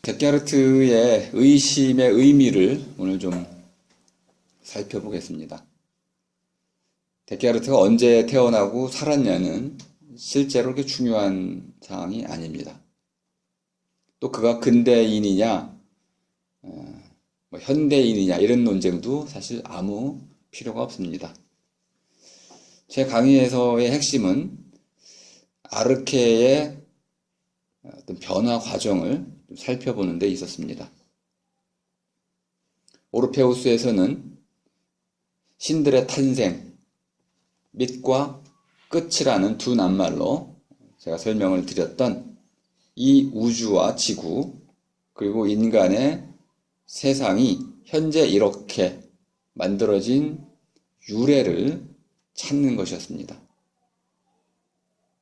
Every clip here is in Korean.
데카르트의 의심의 의미를 오늘 좀 살펴보겠습니다. 데카르트가 언제 태어나고 살았냐는 실제로 그렇게 중요한 사항이 아닙니다. 또 그가 근대인이냐, 현대인이냐 이런 논쟁도 사실 아무 필요가 없습니다. 제 강의에서의 핵심은 아르케의 어떤 변화 과정을 살펴보는 데 있었습니다. 오르페우스에서는 신들의 탄생, 밑과 끝이라는 두 낱말로 제가 설명을 드렸던 이 우주와 지구 그리고 인간의 세상이 현재 이렇게 만들어진 유래를 찾는 것이었습니다.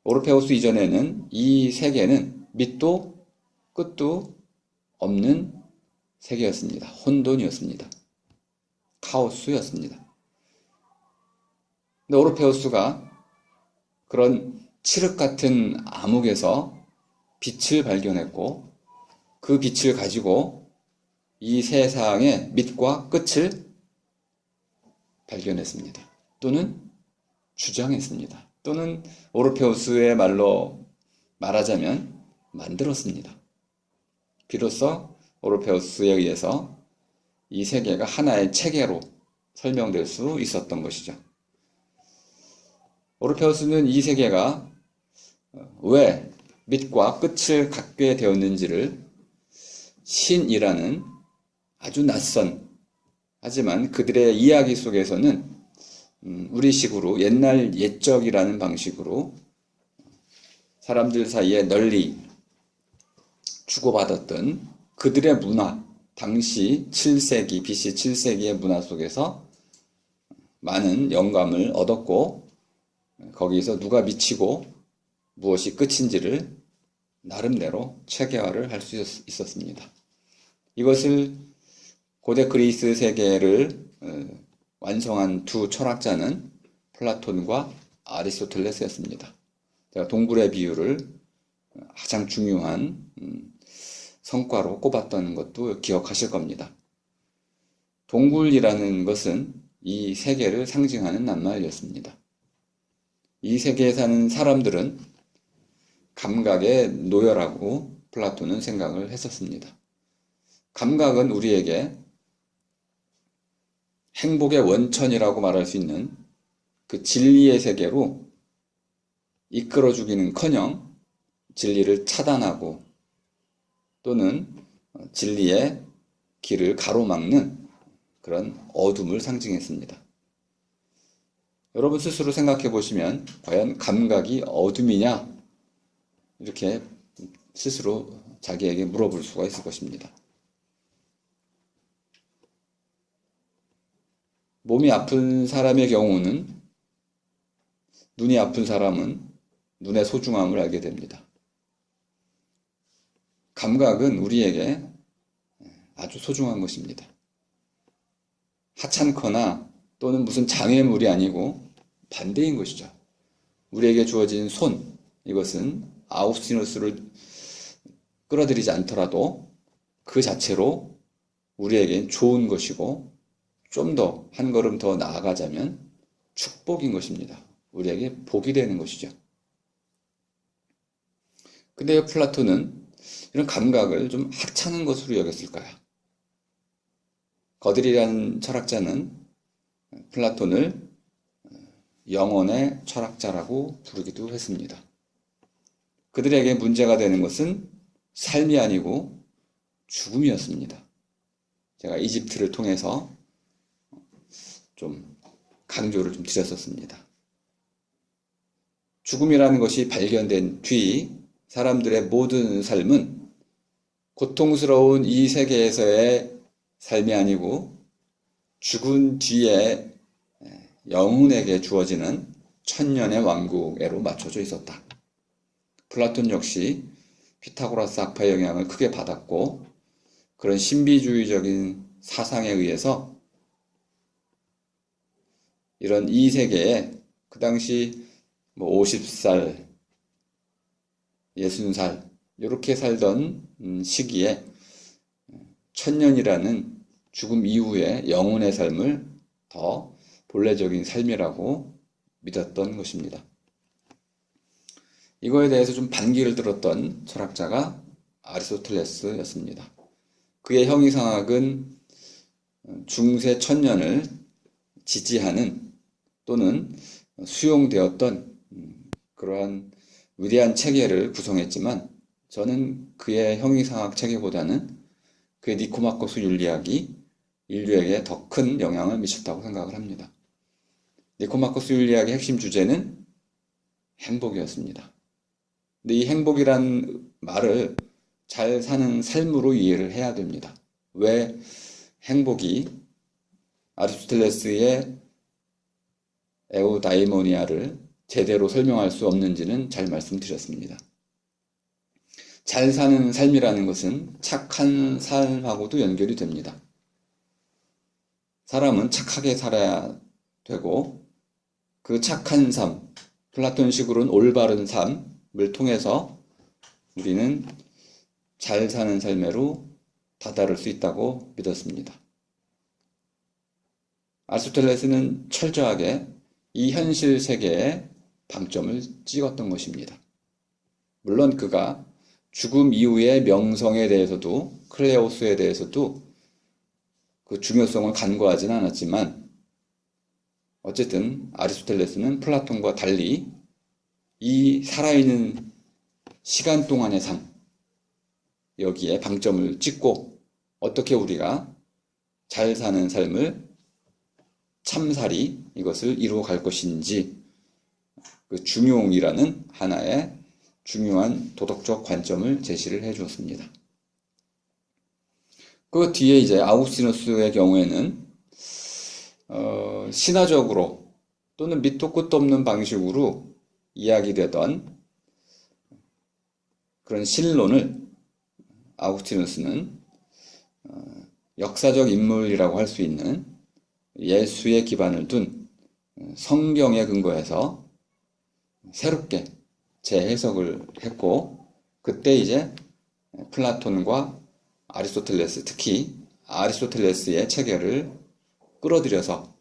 오르페우스 이전에는 이 세계는 밑도 끝도 없는 세계였습니다. 혼돈이었습니다. 카오스였습니다. 근데 오르페우스가 그런 칠흑 같은 암흑에서 빛을 발견했고 그 빛을 가지고 이 세상의 밑과 끝을 발견했습니다. 또는 주장했습니다. 또는 오르페우스의 말로 말하자면 만들었습니다. 비로소 오르페우스에 의해서 이 세계가 하나의 체계로 설명될 수 있었던 것이죠. 오르페우스는 이 세계가 왜 밑과 끝을 갖게 되었는지를 신이라는 아주 낯선 하지만 그들의 이야기 속에서는 우리식으로 옛날 옛적이라는 방식으로 사람들 사이에 널리 주고받았던 그들의 문화, 당시 7세기, BC 7세기의 문화 속에서 많은 영감을 얻었고 거기서 누가 미치고 무엇이 끝인지를 나름대로 체계화를 할 수 있었습니다. 이것을 고대 그리스 세계를 완성한 두 철학자는 플라톤과 아리스토텔레스였습니다. 제가 동굴의 비유를 가장 중요한 성과로 꼽았던 것도 기억하실 겁니다. 동굴이라는 것은 이 세계를 상징하는 낱말이었습니다. 이 세계에 사는 사람들은 감각의 노예라고 플라톤은 생각을 했었습니다. 감각은 우리에게 행복의 원천이라고 말할 수 있는 그 진리의 세계로 이끌어주기는커녕 진리를 차단하고 또는 진리의 길을 가로막는 그런 어둠을 상징했습니다. 여러분 스스로 생각해 보시면 과연 감각이 어둠이냐? 이렇게 스스로 자기에게 물어볼 수가 있을 것입니다. 몸이 아픈 사람의 경우는 눈이 아픈 사람은 눈의 소중함을 알게 됩니다. 감각은 우리에게 아주 소중한 것입니다. 하찮거나 또는 무슨 장애물이 아니고 반대인 것이죠. 우리에게 주어진 손, 이것은 아우스티누스를 끌어들이지 않더라도 그 자체로 우리에겐 좋은 것이고 좀 더 한 걸음 더 나아가자면 축복인 것입니다. 우리에게 복이 되는 것이죠. 근데 플라톤은 이런 감각을 좀 하찮은 것으로 여겼을까요? 거들이라는 철학자는 플라톤을 영혼의 철학자라고 부르기도 했습니다. 그들에게 문제가 되는 것은 삶이 아니고 죽음이었습니다. 제가 이집트를 통해서 좀 강조를 좀 드렸었습니다. 죽음이라는 것이 발견된 뒤 사람들의 모든 삶은 고통스러운 이 세계에서의 삶이 아니고 죽은 뒤에 영혼에게 주어지는 천년의 왕국에로 맞춰져 있었다. 플라톤 역시 피타고라스 학파의 영향을 크게 받았고 그런 신비주의적인 사상에 의해서 이런 이 세계에 그 당시 50살, 60살 이렇게 살던 시기에 천년이라는 죽음 이후의 영혼의 삶을 더 본래적인 삶이라고 믿었던 것입니다. 이거에 대해서 좀 반기를 들었던 철학자가 아리스토텔레스였습니다. 그의 형이상학은 중세 천년을 지지하는 또는 수용되었던 그러한 위대한 체계를 구성했지만 저는 그의 형이상학 체계보다는 그의 니코마코스 윤리학이 인류에게 더 큰 영향을 미쳤다고 생각을 합니다. 니코마코스 윤리학의 핵심 주제는 행복이었습니다. 근데 이 행복이란 말을 잘 사는 삶으로 이해를 해야 됩니다. 왜 행복이 아리스토텔레스의 에우다이모니아를 제대로 설명할 수 없는지는 잘 말씀드렸습니다. 잘 사는 삶이라는 것은 착한 삶하고도 연결이 됩니다. 사람은 착하게 살아야 되고 그 착한 삶, 플라톤식으로는 올바른 삶을 통해서 우리는 잘 사는 삶으로 다다를 수 있다고 믿었습니다. 아리스토텔레스는 철저하게 이 현실 세계에 방점을 찍었던 것입니다. 물론 그가 죽음 이후의 명성에 대해서도 클레오스에 대해서도 그 중요성을 간과하지는 않았지만 어쨌든 아리스토텔레스는 플라톤과 달리 이 살아있는 시간 동안의 삶 여기에 방점을 찍고 어떻게 우리가 잘 사는 삶을 참살이 이것을 이루어 갈 것인지 그 중용이라는 하나의 중요한 도덕적 관점을 제시를 해 주었습니다. 그 뒤에 이제 아우구스티누스의 경우에는 신화적으로 또는 밑도 끝도 없는 방식으로 이야기되던 그런 신론을 아우구스티누스는 역사적 인물이라고 할 수 있는 예수의 기반을 둔 성경에 근거해서 새롭게 재해석을 했고 그때 이제 플라톤과 아리스토텔레스, 특히 아리스토텔레스의 체계를 끌어들여서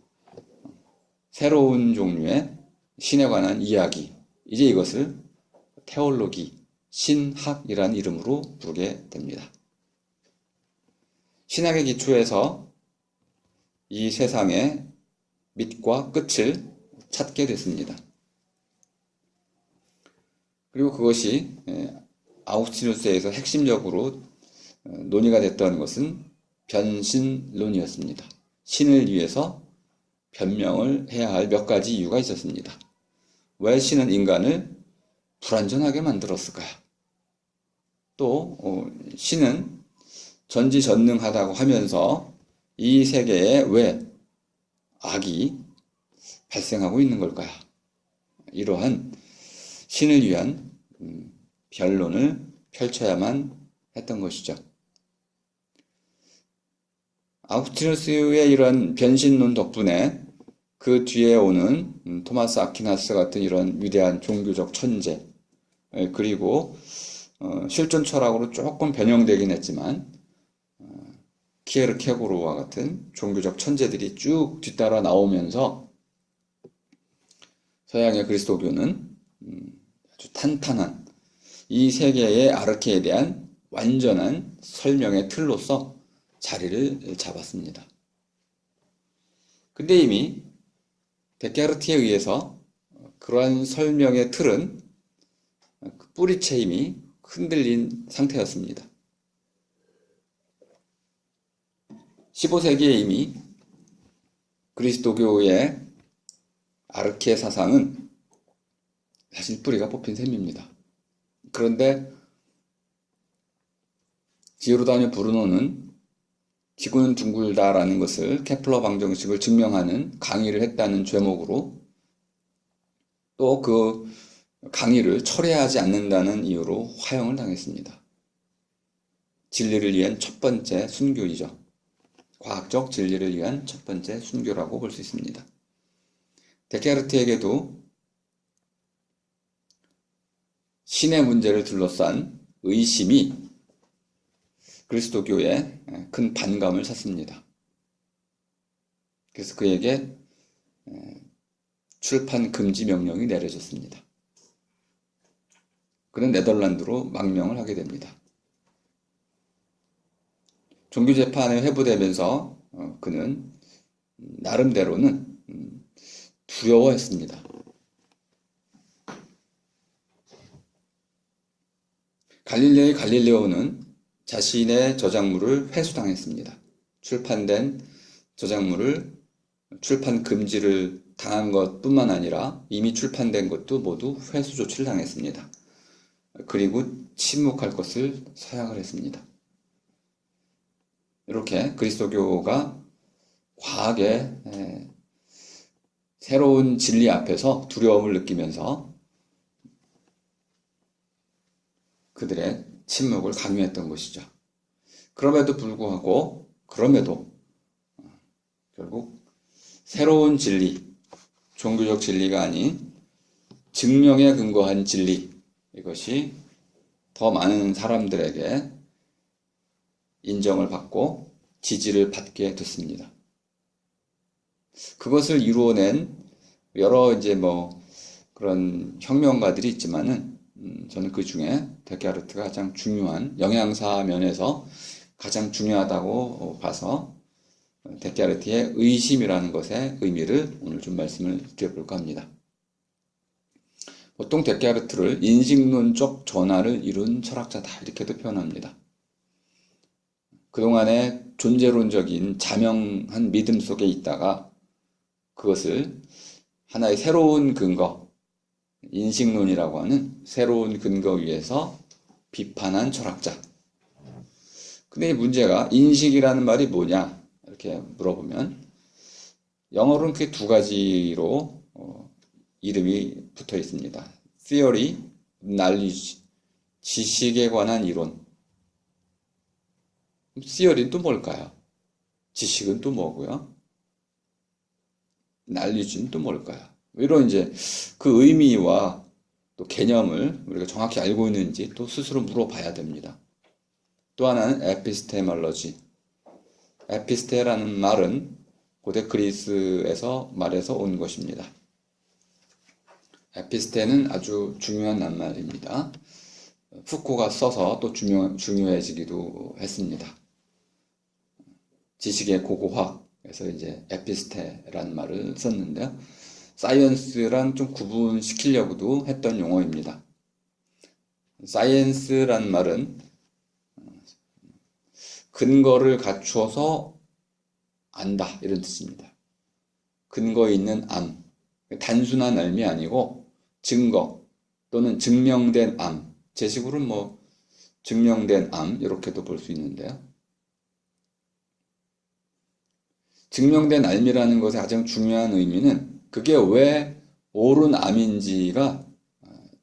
새로운 종류의 신에 관한 이야기, 이제 이것을 테올로기, 신학이라는 이름으로 부르게 됩니다. 신학의 기초에서 이 세상의 밑과 끝을 찾게 됐습니다. 그리고 그것이 아우구스티누스에서 핵심적으로 논의가 됐던 것은 변신론이었습니다. 신을 위해서 변명을 해야 할 몇 가지 이유가 있었습니다. 왜 신은 인간을 불완전하게 만들었을까요? 또 신은 전지전능하다고 하면서 이 세계에 왜 악이 발생하고 있는 걸까요? 이러한 신을 위한 변론을 펼쳐야만 했던 것이죠. 아우구스티누스의 이런 변신론 덕분에 그 뒤에 오는 토마스 아퀴나스 같은 이런 위대한 종교적 천재 그리고 실존 철학으로 조금 변형되긴 했지만 키에르케고르와 같은 종교적 천재들이 쭉 뒤따라 나오면서 서양의 그리스도교는 아주 탄탄한 이 세계의 아르케에 대한 완전한 설명의 틀로서 자리를 잡았습니다. 근데 이미 데카르트에 의해서 그러한 설명의 틀은 뿌리채 이미 흔들린 상태였습니다. 15세기에 이미 그리스도교의 아르케 사상은 사실 뿌리가 뽑힌 셈입니다. 그런데 지오르다뇨 브루노는 지구는 둥글다라는 것을 케플러 방정식을 증명하는 강의를 했다는 죄목으로 또 그 강의를 철회하지 않는다는 이유로 화형을 당했습니다. 진리를 위한 첫 번째 순교이죠. 과학적 진리를 위한 첫 번째 순교라고 볼 수 있습니다. 데카르트에게도 신의 문제를 둘러싼 의심이 그리스도교에 큰 반감을 샀습니다. 그래서 그에게 출판 금지 명령이 내려졌습니다. 그는 네덜란드로 망명을 하게 됩니다. 종교재판에 회부되면서 그는 나름대로는 두려워했습니다. 갈릴레의 갈릴레오는 자신의 저작물을 회수당했습니다. 출판된 저작물을 출판 금지를 당한 것뿐만 아니라 이미 출판된 것도 모두 회수 조치를 당했습니다. 그리고 침묵할 것을 서약을 했습니다. 이렇게 그리스도교가 과하게 새로운 진리 앞에서 두려움을 느끼면서 그들의 침묵을 강요했던 것이죠. 그럼에도 불구하고 결국 새로운 진리, 종교적 진리가 아닌 증명에 근거한 진리, 이것이 더 많은 사람들에게 인정을 받고 지지를 받게 됐습니다. 그것을 이루어낸 여러 그런 혁명가들이 있지만은 저는 그 중에 데카르트가 가장 중요한 영양사 면에서 가장 중요하다고 봐서 데카르트의 의심이라는 것의 의미를 오늘 좀 말씀을 드려볼까 합니다. 보통 데카르트를 인식론적 전환을 이룬 철학자다 이렇게도 표현합니다. 그동안의 존재론적인 자명한 믿음 속에 있다가 그것을 하나의 새로운 근거, 인식론이라고 하는 새로운 근거 위에서 비판한 철학자. 근데 이 문제가 인식이라는 말이 뭐냐 이렇게 물어보면 영어로는 그게 두 가지로 이름이 붙어 있습니다. Theory, Knowledge, 지식에 관한 이론. Theory는 또 뭘까요? 지식은 또 뭐고요? Knowledge는 또 뭘까요? 이런 그 의미와 또 개념을 우리가 정확히 알고 있는지 또 스스로 물어봐야 됩니다. 또 하나는 에피스테멀러지. 에피스테라는 말은 고대 그리스에서 말에서 온 것입니다. 에피스테는 아주 중요한 낱말입니다. 푸코가 써서 또 중요해지기도 했습니다. 지식의 고고학에서 에피스테라는 말을 썼는데요. 사이언스랑 좀 구분시키려고도 했던 용어입니다. 사이언스라는 말은 근거를 갖추어서 안다 이런 뜻입니다. 근거 있는 암, 단순한 알미 아니고 증거 또는 증명된 암, 제 식으로는 증명된 암 이렇게도 볼 수 있는데요. 증명된 알미라는 것의 가장 중요한 의미는 그게 왜 옳은 암인지가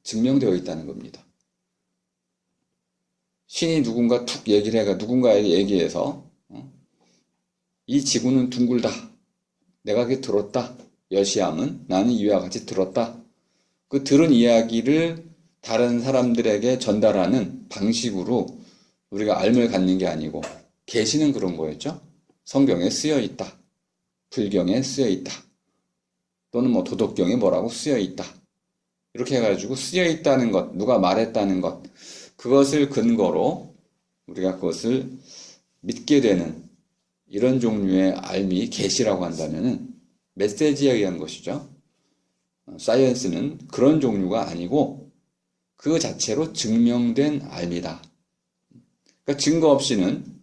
증명되어 있다는 겁니다. 신이 누군가 툭 얘기를 해가 누군가에게 얘기해서 이 지구는 둥글다. 내가 그게 들었다. 여시암은 나는 이와 같이 들었다. 그 들은 이야기를 다른 사람들에게 전달하는 방식으로 우리가 알을 갖는 게 아니고 계시는 그런 거였죠. 성경에 쓰여 있다. 불경에 쓰여 있다. 또는 도덕경에 뭐라고 쓰여 있다. 이렇게 해가지고 쓰여 있다는 것, 누가 말했다는 것, 그것을 근거로 우리가 그것을 믿게 되는 이런 종류의 알미, 계시라고 한다면은 메시지에 의한 것이죠. 사이언스는 그런 종류가 아니고 그 자체로 증명된 알미다. 그러니까 증거 없이는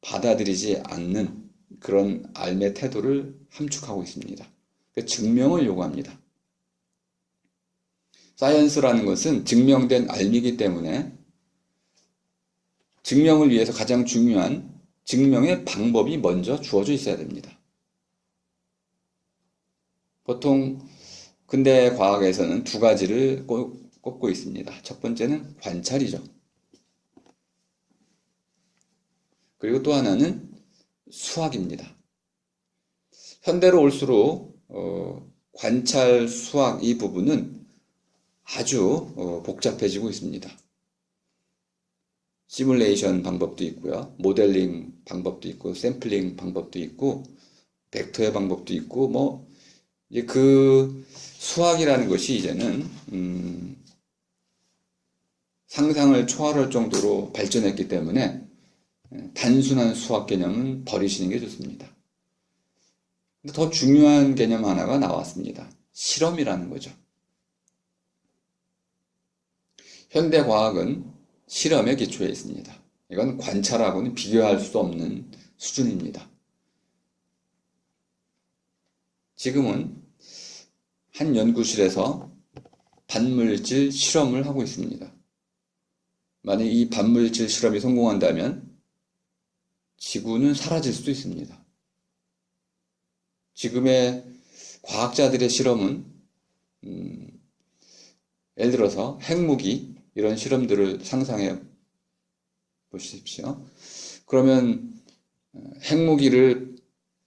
받아들이지 않는 그런 알미의 태도를 함축하고 있습니다. 그러니까 증명을 요구합니다. 사이언스라는 것은 증명된 알미이기 때문에 증명을 위해서 가장 중요한 증명의 방법이 먼저 주어져 있어야 됩니다. 보통 근대 과학에서는 두 가지를 꼽고 있습니다. 첫 번째는 관찰이죠. 그리고 또 하나는 수학입니다. 현대로 올수록 관찰, 수학 이 부분은 아주 복잡해지고 있습니다. 시뮬레이션 방법도 있고요. 모델링 방법도 있고, 샘플링 방법도 있고, 벡터의 방법도 있고, 뭐, 이제 그 수학이라는 것이 이제는, 상상을 초월할 정도로 발전했기 때문에 단순한 수학 개념은 버리시는 게 좋습니다. 근데 더 중요한 개념 하나가 나왔습니다. 실험이라는 거죠. 현대 과학은 실험에 기초해 있습니다. 이건 관찰하고는 비교할 수 없는 수준입니다. 지금은 한 연구실에서 반물질 실험을 하고 있습니다. 만약 이 반물질 실험이 성공한다면 지구는 사라질 수도 있습니다. 지금의 과학자들의 실험은 예를 들어서 핵무기 이런 실험들을 상상해 보십시오. 그러면 핵무기를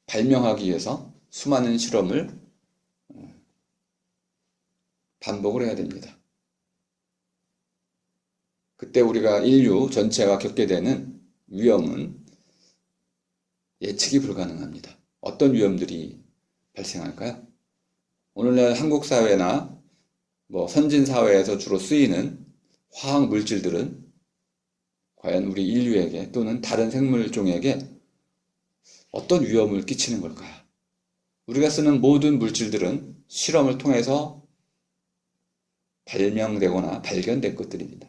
발명하기 위해서 수많은 실험을 반복을 해야 됩니다. 그때 우리가 인류 전체가 겪게 되는 위험은 예측이 불가능합니다. 어떤 위험들이 발생할까요? 오늘날 한국 사회나 뭐 선진 사회에서 주로 쓰이는 화학 물질들은 과연 우리 인류에게 또는 다른 생물종에게 어떤 위험을 끼치는 걸까요? 우리가 쓰는 모든 물질들은 실험을 통해서 발명되거나 발견된 것들입니다.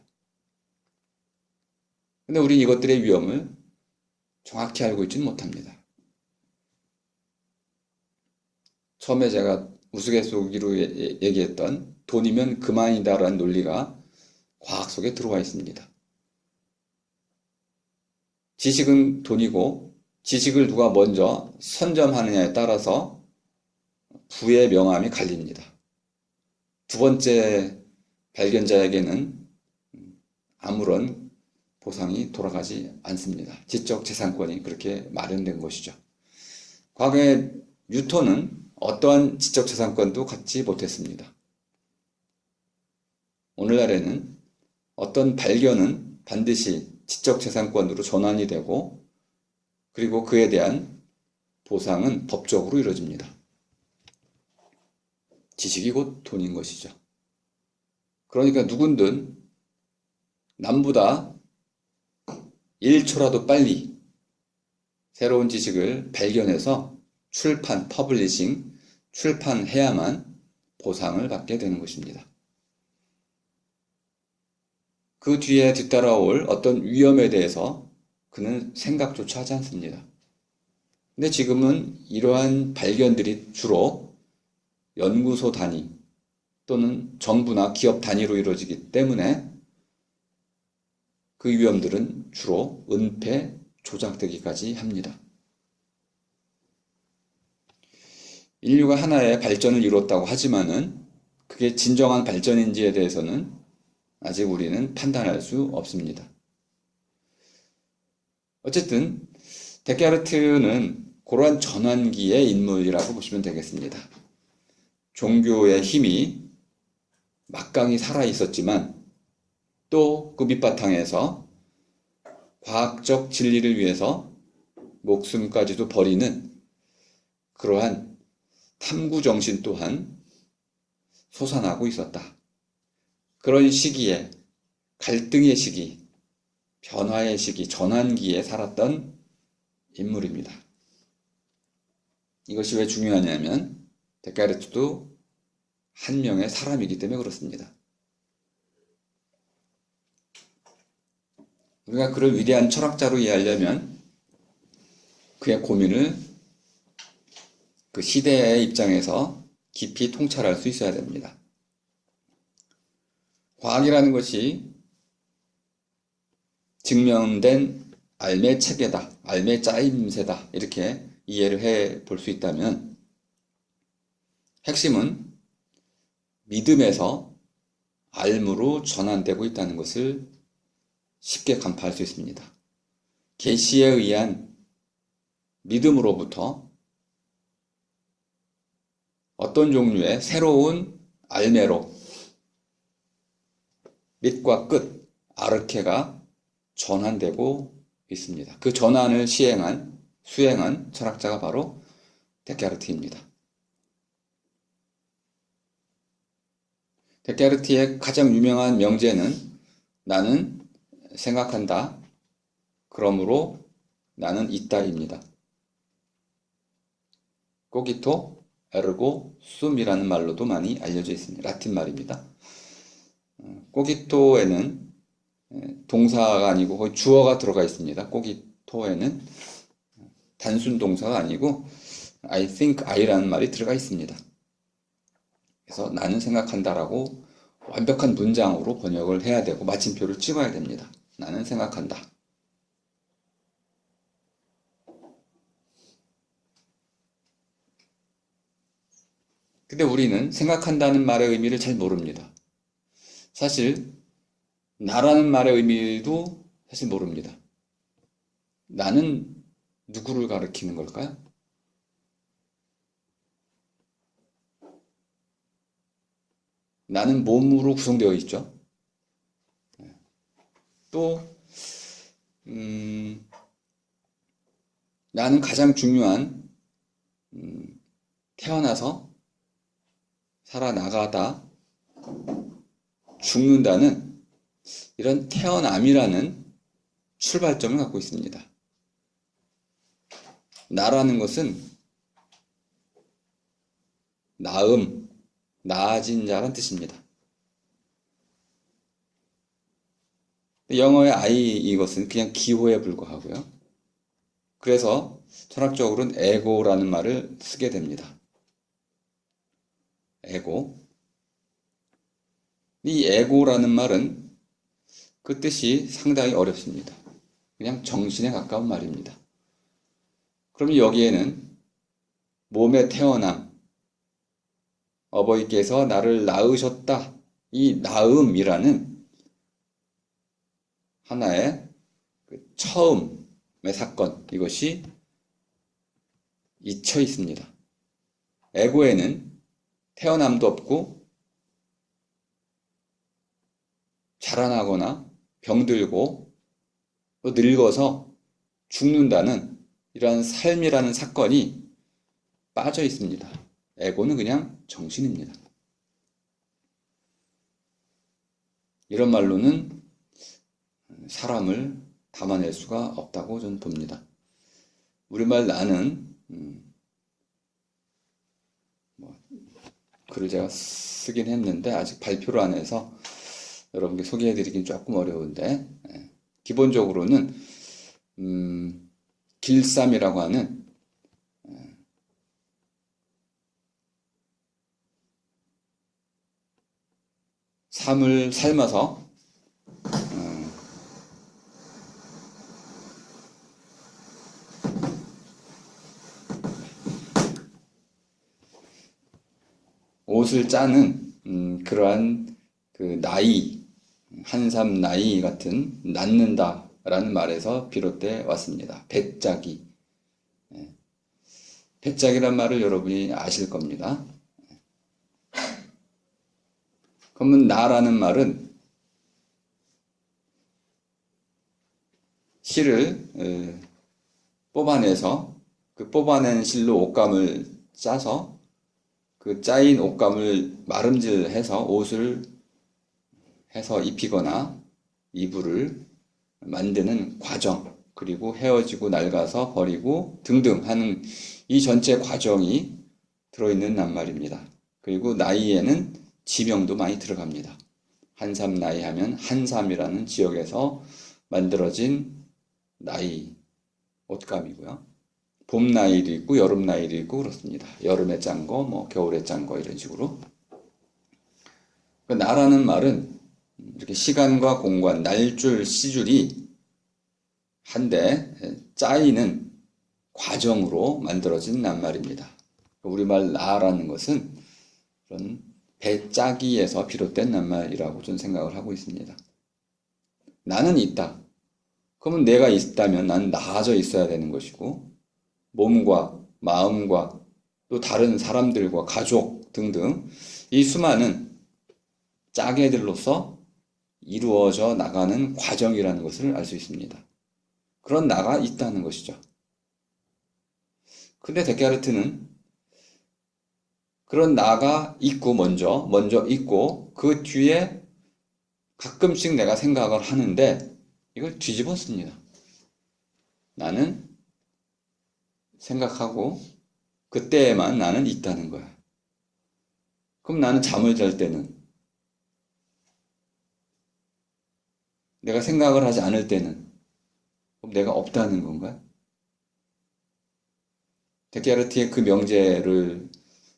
근데 우린 이것들의 위험을 정확히 알고 있지는 못합니다. 처음에 제가 우스갯소리로 얘기했던 돈이면 그만이다라는 논리가 과학 속에 들어와 있습니다. 지식은 돈이고 지식을 누가 먼저 선점하느냐에 따라서 부의 명암이 갈립니다. 두 번째 발견자에게는 아무런 보상이 돌아가지 않습니다. 지적재산권이 그렇게 마련된 것이죠. 과거에 뉴턴은 어떠한 지적재산권도 갖지 못했습니다. 오늘날에는 어떤 발견은 반드시 지적재산권으로 전환이 되고 그리고 그에 대한 보상은 법적으로 이루어집니다. 지식이 곧 돈인 것이죠. 그러니까 누군든 남보다 1초라도 빨리 새로운 지식을 발견해서 출판, 퍼블리싱, 출판해야만 보상을 받게 되는 것입니다. 그 뒤에 뒤따라올 어떤 위험에 대해서 그는 생각조차 하지 않습니다. 근데 지금은 이러한 발견들이 주로 연구소 단위 또는 정부나 기업 단위로 이루어지기 때문에 그 위험들은 주로 은폐, 조작되기까지 합니다. 인류가 하나의 발전을 이뤘다고 하지만은 그게 진정한 발전인지에 대해서는 아직 우리는 판단할 수 없습니다. 어쨌든 데카르트는 그러한 전환기의 인물이라고 보시면 되겠습니다. 종교의 힘이 막강히 살아있었지만 또 그 밑바탕에서 과학적 진리를 위해서 목숨까지도 버리는 그러한 탐구정신 또한 솟아나고 있었다. 그런 시기에 갈등의 시기, 변화의 시기, 전환기에 살았던 인물입니다. 이것이 왜 중요하냐면 데카르트도 한 명의 사람이기 때문에 그렇습니다. 우리가 그를 위대한 철학자로 이해하려면 그의 고민을 그 시대의 입장에서 깊이 통찰할 수 있어야 됩니다. 과학이라는 것이 증명된 알매 체계다, 알매 짜임새다 이렇게 이해를 해 볼 수 있다면 핵심은 믿음에서 알무로 전환되고 있다는 것을 쉽게 간파할 수 있습니다. 계시에 의한 믿음으로부터 어떤 종류의 새로운 알매로 밑과 끝, 아르케가 전환되고 있습니다. 그 전환을 수행한 철학자가 바로 데카르트입니다. 데카르트의 가장 유명한 명제는 나는 생각한다. 그러므로 나는 있다입니다. 코기토 에르고 숨이라는 말로도 많이 알려져 있습니다. 라틴 말입니다. 코기토에는 동사가 아니고 거의 주어가 들어가 있습니다. 코기토에는 단순 동사가 아니고 I think I라는 말이 들어가 있습니다. 그래서 나는 생각한다라고 완벽한 문장으로 번역을 해야 되고 마침표를 찍어야 됩니다. 나는 생각한다. 근데 우리는 생각한다는 말의 의미를 잘 모릅니다. 사실 나라는 말의 의미도 사실 모릅니다. 나는 누구를 가리키는 걸까요? 나는 몸으로 구성되어 있죠. 또 나는 가장 중요한 태어나서 살아나가다 죽는다는 이런 태어남이라는 출발점을 갖고 있습니다. 나라는 것은 나음, 나아진 자란 뜻입니다. 영어의 I 이것은 그냥 기호에 불과하고요. 그래서 철학적으로는 에고라는 말을 쓰게 됩니다. 에고. 이 에고라는 말은 그 뜻이 상당히 어렵습니다. 그냥 정신에 가까운 말입니다. 그럼 여기에는 몸에 태어남, 어버이께서 나를 낳으셨다. 이 낳음이라는 하나의 처음의 사건, 이것이 잊혀 있습니다. 에고에는 태어남도 없고 자라나거나 병들고 또 늙어서 죽는다는 이러한 삶이라는 사건이 빠져 있습니다. 에고는 그냥 정신입니다. 이런 말로는 사람을 담아낼 수가 없다고 저는 봅니다. 우리말 나는 글을 제가 쓰긴 했는데 아직 발표를 안 해서 여러분께 소개해드리긴 조금 어려운데 기본적으로는 길쌈이라고 하는 삶을 삶아서 옷을 짜는 그러한 그 나이, 한삼 나이 같은 낳는다라는 말에서 비롯돼 왔습니다. 배짜기. 배짜기란 말을 여러분이 아실 겁니다. 그러면 나라는 말은 실을 뽑아내서 그 뽑아낸 실로 옷감을 짜서 그 짜인 옷감을 마름질해서 옷을 해서 입히거나 이불을 만드는 과정, 그리고 헤어지고 낡아서 버리고 등등 하는 이 전체 과정이 들어있는 낱말입니다. 그리고 나이에는 지명도 많이 들어갑니다. 한삼 나이 하면 한삼이라는 지역에서 만들어진 나이 옷감이고요. 봄 나이도 있고 여름 나이도 있고 그렇습니다. 여름에 짠 거, 뭐 겨울에 짠 거 이런 식으로. 그 나라는 말은 이렇게 시간과 공간, 날줄, 시줄이 한데 짜이는 과정으로 만들어진 낱말입니다. 우리말 나라는 것은 그런 배짜기에서 비롯된 낱말이라고 저는 생각을 하고 있습니다. 나는 있다. 그러면 내가 있다면 난 나아져 있어야 되는 것이고 몸과 마음과 또 다른 사람들과 가족 등등 이 수많은 짜개들로서 이루어져 나가는 과정이라는 것을 알 수 있습니다. 그런 나가 있다는 것이죠. 근데 데카르트는 그런 나가 있고 먼저 있고 그 뒤에 가끔씩 내가 생각을 하는데 이걸 뒤집었습니다. 나는 생각하고 그때에만 나는 있다는 거야. 그럼 나는 잠을 잘 때는, 내가 생각을 하지 않을 때는 그럼 내가 없다는 건가? 데카르트의 그 명제를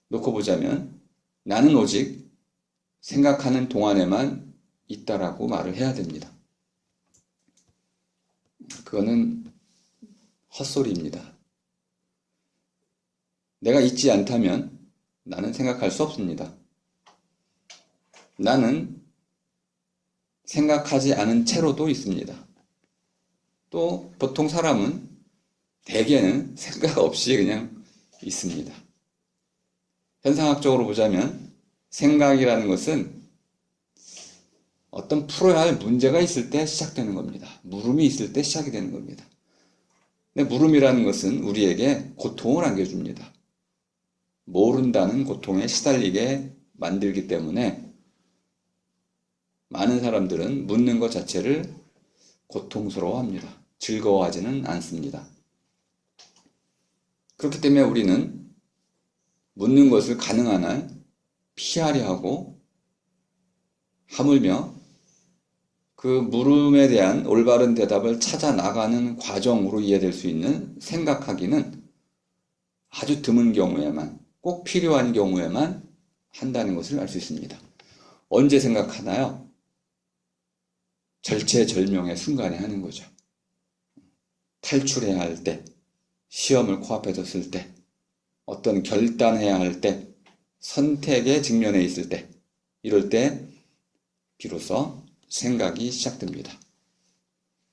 놓고 보자면 나는 오직 생각하는 동안에만 있다라고 말을 해야 됩니다. 그거는 헛소리입니다. 내가 있지 않다면 나는 생각할 수 없습니다. 나는 생각하지 않은 채로도 있습니다. 또 보통 사람은 대개는 생각 없이 그냥 있습니다. 현상학적으로 보자면 생각이라는 것은 어떤 풀어야 할 문제가 있을 때 시작되는 겁니다. 물음이 있을 때 시작이 되는 겁니다. 근데 물음이라는 것은 우리에게 고통을 안겨줍니다. 모른다는 고통에 시달리게 만들기 때문에 많은 사람들은 묻는 것 자체를 고통스러워합니다. 즐거워하지는 않습니다. 그렇기 때문에 우리는 묻는 것을 가능한 한 피하려 하고 하물며 그 물음에 대한 올바른 대답을 찾아 나가는 과정으로 이해될 수 있는 생각하기는 아주 드문 경우에만, 꼭 필요한 경우에만 한다는 것을 알 수 있습니다. 언제 생각하나요? 절체절명의 순간에 하는 거죠. 탈출해야 할 때, 시험을 코앞에 뒀을 때, 어떤 결단해야 할 때, 선택에 직면해 있을 때, 이럴 때 비로소 생각이 시작됩니다.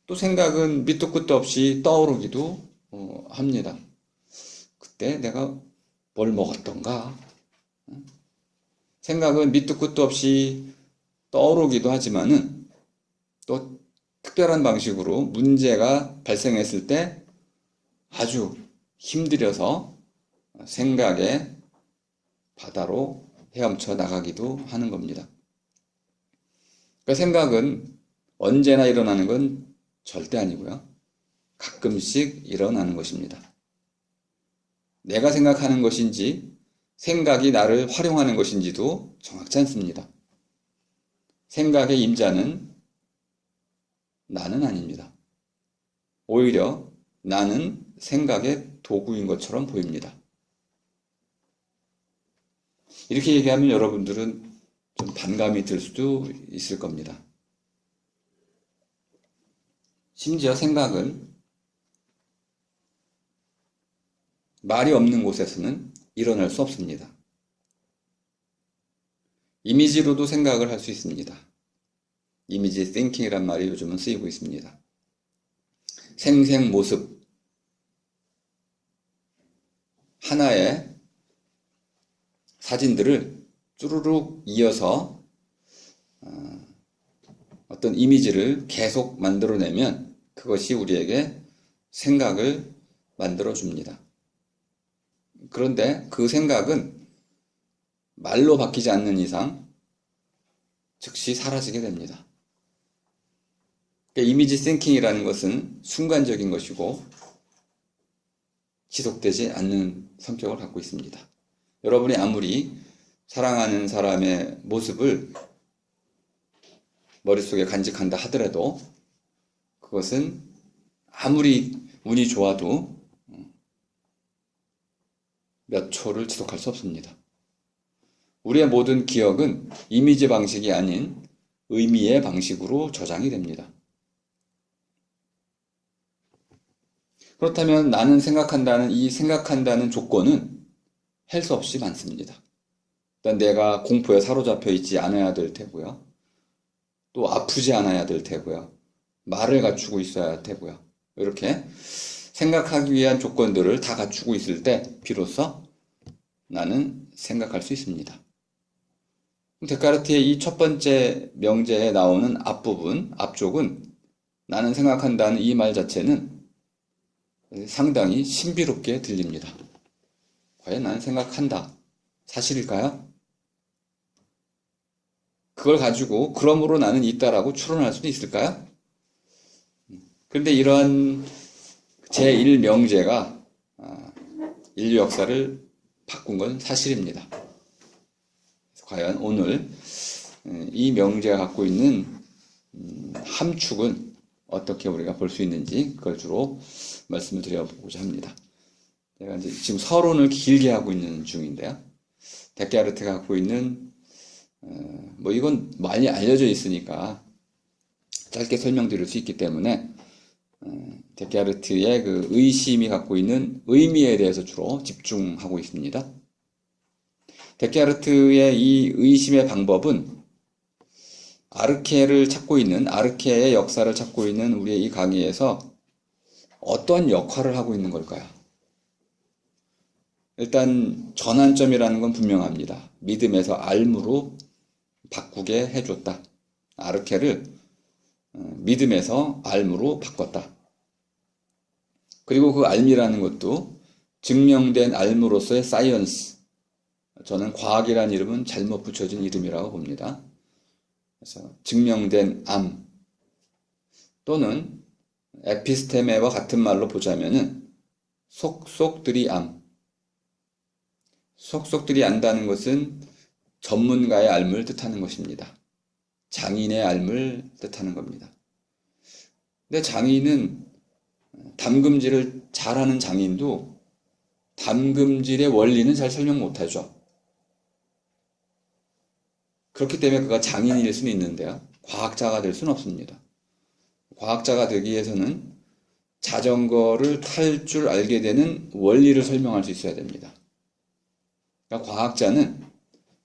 또 생각은 밑도 끝도 없이 떠오르기도 합니다. 그때 내가 뭘 먹었던가? 생각은 밑도 끝도 없이 떠오르기도 하지만은 또 특별한 방식으로 문제가 발생했을 때 아주 힘들여서 생각의 바다로 헤엄쳐 나가기도 하는 겁니다. 그러니까 생각은 언제나 일어나는 건 절대 아니고요. 가끔씩 일어나는 것입니다. 내가 생각하는 것인지 생각이 나를 활용하는 것인지도 정확치 않습니다. 생각의 임자는 나는 아닙니다. 오히려 나는 생각의 도구인 것처럼 보입니다. 이렇게 얘기하면 여러분들은 좀 반감이 들 수도 있을 겁니다. 심지어 생각은 말이 없는 곳에서는 일어날 수 없습니다. 이미지로도 생각을 할 수 있습니다. 이미지 thinking이란 말이 요즘은 쓰이고 있습니다. 생생 모습, 하나의 사진들을 쭈루룩 이어서 어떤 이미지를 계속 만들어내면 그것이 우리에게 생각을 만들어줍니다. 그런데 그 생각은 말로 바뀌지 않는 이상 즉시 사라지게 됩니다. 그러니까 이미지 싱킹이라는 것은 순간적인 것이고 지속되지 않는 성격을 갖고 있습니다. 여러분이 아무리 사랑하는 사람의 모습을 머릿속에 간직한다 하더라도 그것은 아무리 운이 좋아도 몇 초를 지속할 수 없습니다. 우리의 모든 기억은 이미지 방식이 아닌 의미의 방식으로 저장이 됩니다. 그렇다면 나는 생각한다는 이 생각한다는 조건은 할 수 없이 많습니다. 일단 내가 공포에 사로잡혀 있지 않아야 될 테고요. 또 아프지 않아야 될 테고요. 말을 갖추고 있어야 되고요. 이렇게 생각하기 위한 조건들을 다 갖추고 있을 때 비로소 나는 생각할 수 있습니다. 데카르트의 이 첫 번째 명제에 나오는 앞부분, 앞쪽은 나는 생각한다는 이 말 자체는 상당히 신비롭게 들립니다. 과연 나는 생각한다. 사실일까요? 그걸 가지고 그러므로 나는 있다라고 추론할 수도 있을까요? 그런데 이러한 제1명제가 인류 역사를 바꾼 건 사실입니다. 과연 오늘 이 명제가 갖고 있는 함축은 어떻게 우리가 볼 수 있는지 그걸 주로 말씀을 드려보고자 합니다. 제가 이제 지금 서론을 길게 하고 있는 중인데요. 데카르트가 갖고 있는 뭐 이건 많이 알려져 있으니까 짧게 설명드릴 수 있기 때문에 데카르트의 그 의심이 갖고 있는 의미에 대해서 주로 집중하고 있습니다. 데카르트의 이 의심의 방법은 아르케를 찾고 있는, 아르케의 역사를 찾고 있는 우리의 이 강의에서 어떤 역할을 하고 있는 걸까요? 일단 전환점이라는 건 분명합니다. 믿음에서 알무로 바꾸게 해줬다. 아르케를 믿음에서 알무로 바꿨다. 그리고 그 알미라는 것도 증명된 알무로서의 사이언스. 저는 과학이라는 이름은 잘못 붙여진 이름이라고 봅니다. 그래서 증명된 암 또는 에피스테메와 같은 말로 보자면은 속속들이 암. 속속들이 안다는 것은 전문가의 알무를 뜻하는 것입니다. 장인의 알무를 뜻하는 겁니다. 근데 장인은 담금질을 잘하는 장인도 담금질의 원리는 잘 설명 못하죠. 그렇기 때문에 그가 장인일 수는 있는데요. 과학자가 될 수는 없습니다. 과학자가 되기 위해서는 자전거를 탈 줄 알게 되는 원리를 설명할 수 있어야 됩니다. 그러니까 과학자는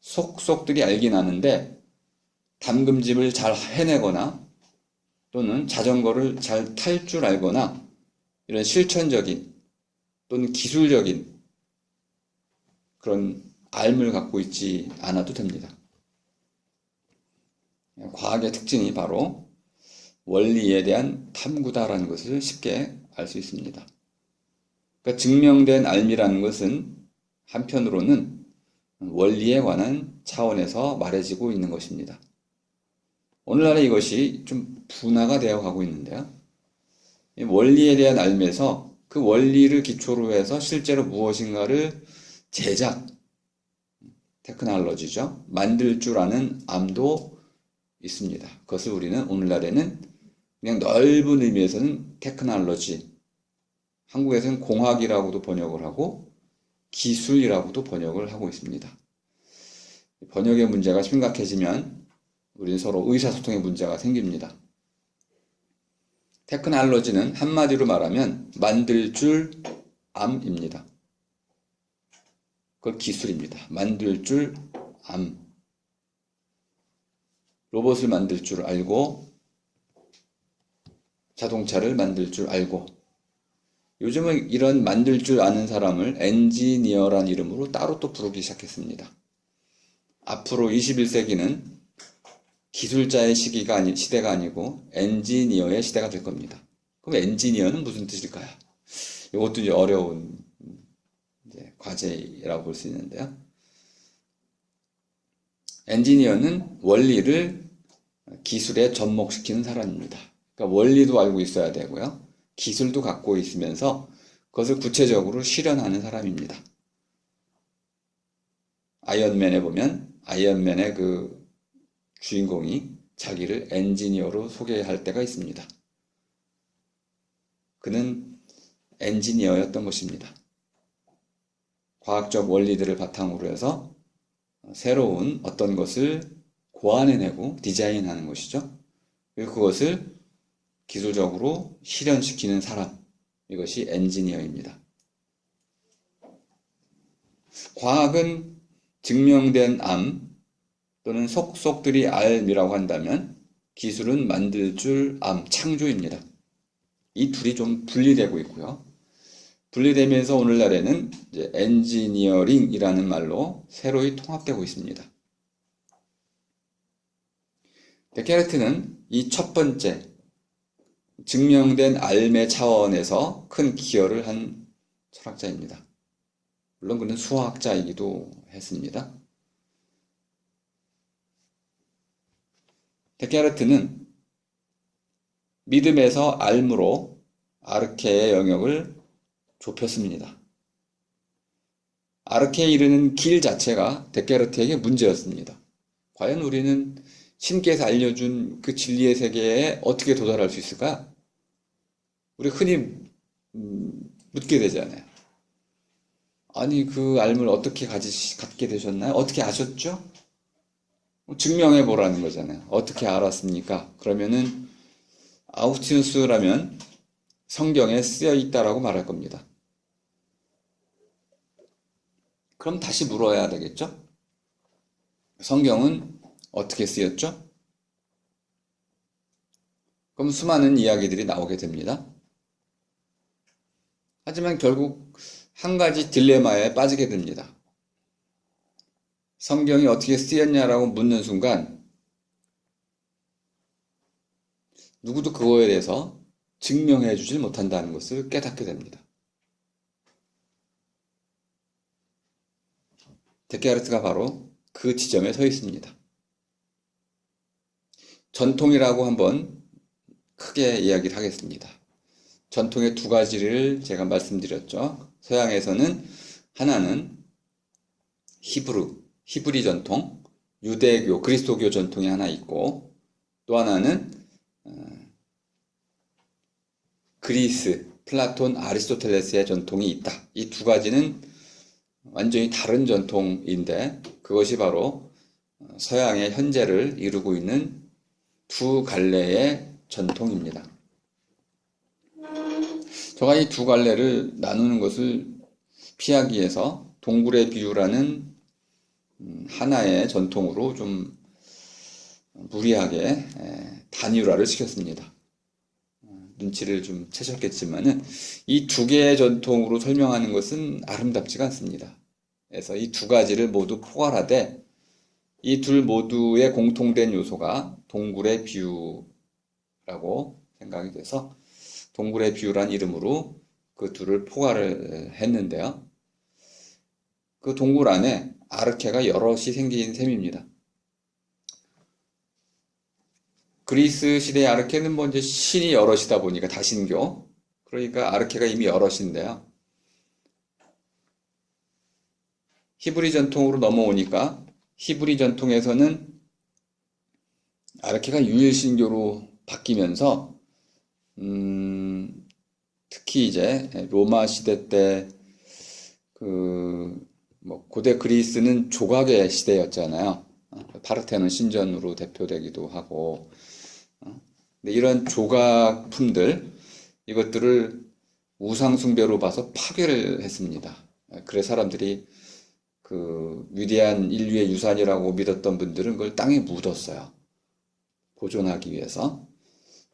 속속들이 알긴 아는데 담금질을 잘 해내거나 또는 자전거를 잘 탈 줄 알거나 이런 실천적인 또는 기술적인 그런 알을 갖고 있지 않아도 됩니다. 과학의 특징이 바로 원리에 대한 탐구다라는 것을 쉽게 알 수 있습니다. 그러니까 증명된 알미라는 것은 한편으로는 원리에 관한 차원에서 말해지고 있는 것입니다. 오늘날에 이것이 좀 분화가 되어 가고 있는데요. 원리에 대한 알미에서 그 원리를 기초로 해서 실제로 무엇인가를 제작, 테크놀로지죠. 만들 줄 아는 암도 있습니다. 그것을 우리는 오늘날에는 그냥 넓은 의미에서는 테크놀로지, 한국에서는 공학이라고도 번역을 하고 기술이라고도 번역을 하고 있습니다. 번역의 문제가 심각해지면 우리는 서로 의사소통의 문제가 생깁니다. 테크놀로지는 한마디로 말하면 만들 줄 암입니다. 그걸 기술입니다. 만들 줄 암. 로봇을 만들 줄 알고 자동차를 만들 줄 알고 요즘은 이런 만들 줄 아는 사람을 엔지니어란 이름으로 따로 또 부르기 시작했습니다. 앞으로 21세기는 기술자의 시대가 아니고 엔지니어의 시대가 될 겁니다. 그럼 엔지니어는 무슨 뜻일까요? 이것도 이제 어려운 과제라고 볼 수 있는데요. 엔지니어는 원리를 기술에 접목시키는 사람입니다. 그러니까 원리도 알고 있어야 되고요. 기술도 갖고 있으면서 그것을 구체적으로 실현하는 사람입니다. 아이언맨에 보면 아이언맨의 그 주인공이 자기를 엔지니어로 소개할 때가 있습니다. 그는 엔지니어였던 것입니다. 과학적 원리들을 바탕으로 해서 새로운 어떤 것을 고안해내고 디자인하는 것이죠. 그리고 그것을 기술적으로 실현시키는 사람, 이것이 엔지니어입니다. 과학은 증명된 암 또는 속속들이 알이라고 한다면 기술은 만들 줄 암, 창조입니다. 이 둘이 좀 분리되고 있고요. 분리되면서 오늘날에는 이제 엔지니어링이라는 말로 새로이 통합되고 있습니다. 데카르트는 이 첫 번째 증명된 알매 차원에서 큰 기여를 한 철학자입니다. 물론 그는 수학자이기도 했습니다. 데카르트는 믿음에서 알무로 아르케의 영역을 좁혔습니다. 아르케에 이르는 길 자체가 데카르트에게 문제였습니다. 과연 우리는 신께서 알려준 그 진리의 세계에 어떻게 도달할 수 있을까? 우리 흔히 묻게 되잖아요. 아니, 그 알물 어떻게 갖게 되셨나요? 어떻게 아셨죠? 증명해 보라는 거잖아요. 어떻게 알았습니까? 그러면은 아우구스티누스라면 성경에 쓰여 있다라고 말할 겁니다. 그럼 다시 물어야 되겠죠? 성경은 어떻게 쓰였죠? 그럼 수많은 이야기들이 나오게 됩니다. 하지만 결국 한 가지 딜레마에 빠지게 됩니다. 성경이 어떻게 쓰였냐라고 묻는 순간 누구도 그거에 대해서 증명해 주질 못한다는 것을 깨닫게 됩니다. 데카르트가 바로 그 지점에 서 있습니다. 전통이라고 한번 크게 이야기를 하겠습니다. 전통의 두 가지를 제가 말씀드렸죠. 서양에서는 하나는 히브리 전통, 유대교, 그리스도교 전통이 하나 있고 또 하나는 그리스, 플라톤, 아리스토텔레스의 전통이 있다. 이 두 가지는 완전히 다른 전통인데 그것이 바로 서양의 현재를 이루고 있는 두 갈래의 전통입니다. 제가 이 두 갈래를 나누는 것을 피하기 위해서 동굴의 비유라는 하나의 전통으로 좀 무리하게 단일화를 시켰습니다. 눈치를 좀 채셨겠지만은 이 두 개의 전통으로 설명하는 것은 아름답지가 않습니다. 그래서 이 두 가지를 모두 포괄하되 이 둘 모두의 공통된 요소가 동굴의 비유라고 생각이 돼서 동굴의 비유란 이름으로 그 둘을 포괄을 했는데요. 그 동굴 안에 아르케가 여럿이 생긴 셈입니다. 그리스 시대의 아르케는 뭐 이제 신이 여럿이다 보니까 다신교. 그러니까 아르케가 이미 여럿인데요. 히브리 전통으로 넘어오니까 히브리 전통에서는 아르케가 유일신교로 바뀌면서 특히 이제 로마 시대 때 뭐 고대 그리스는 조각의 시대였잖아요. 파르테논 신전으로 대표되기도 하고 근데 이런 조각품들 이것들을 우상숭배로 봐서 파괴를 했습니다. 그래서 사람들이 그 위대한 인류의 유산이라고 믿었던 분들은 그걸 땅에 묻었어요. 보존하기 위해서.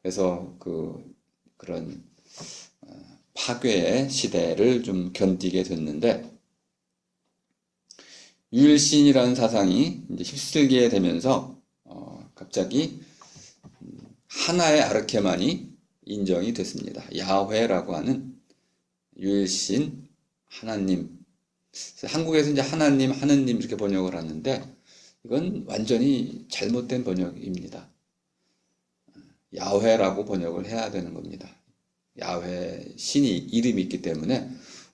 그래서 그런 파괴의 시대를 좀 견디게 됐는데 유일신이라는 사상이 이제 휩쓸게 되면서 갑자기 하나의 아르케만이 인정이 됐습니다. 야훼라고 하는 유일신 하나님. 한국에서 이제 하나님, 하느님 이렇게 번역을 하는데 이건 완전히 잘못된 번역입니다. 야훼라고 번역을 해야 되는 겁니다. 야훼 신이 이름이 있기 때문에